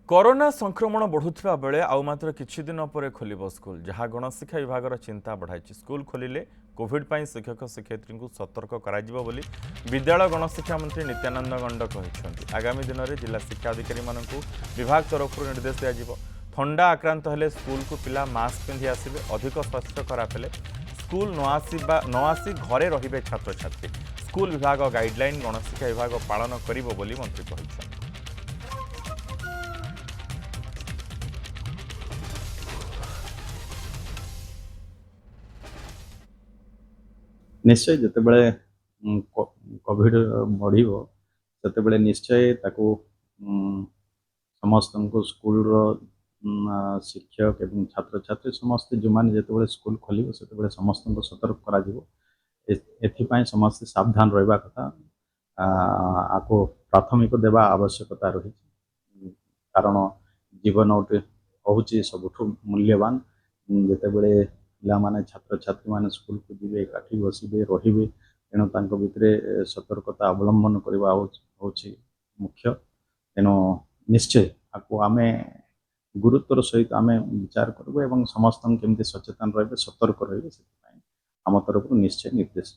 corona संक्रमण बढ़ुवा बेले आउ मात्र किछि दिन पर खोलिब स्कूल जहां गणशिक्षा विभाग चिंता बढ़ाई स्कूल खोलिले कोविड पाई शिक्षक शिक्षयित्री को सतर्क कराजिबो बोली विद्यालय गणशिक्षा मंत्री नित्यानंद गंड कहते आगामी दिन में जिला शिक्षा अधिकारी मानक विभाग तरफ निर्देश दिज्व थंडा आक्रांत हेले स्कूल को पिला मास्क पिंधि आसबे अधिक स्वास्थ्य खराब हेले स्कूल न आसी घरे रहिबे छात्र छात्री स्कूल विभाग गाइडलाइन गणशिक्षा विभाग पालन करिबो बोली मंत्री कहते निश्चय जितेबाला कोविड बढ़िबो सेतेबेले निश्चय ताको समस्त को स्कूल शिक्षक एवं छात्र छात्री समस्त जो मैंने जितेबाला स्कूल खोल से समस्त को सतर्क करा समस्त सावधान रहा कथा आपको प्राथमिक देवा आवश्यकता रही कारण जीवन गोटे हूँ सबुठ मूल्यवान जितेबले पिलाने छात्र छात्री मैंने स्कूल को जी एकाठी बसवे रे तेणु भितर सतर्कता अवलंबन करवा हूँ मुख्य तेणु निश्चय आपको आम गुरुत्वर सहित आम विचार करूँ समस्त केमती सचेतन रे सतर्क रे आम तरफ निश्चय निर्देश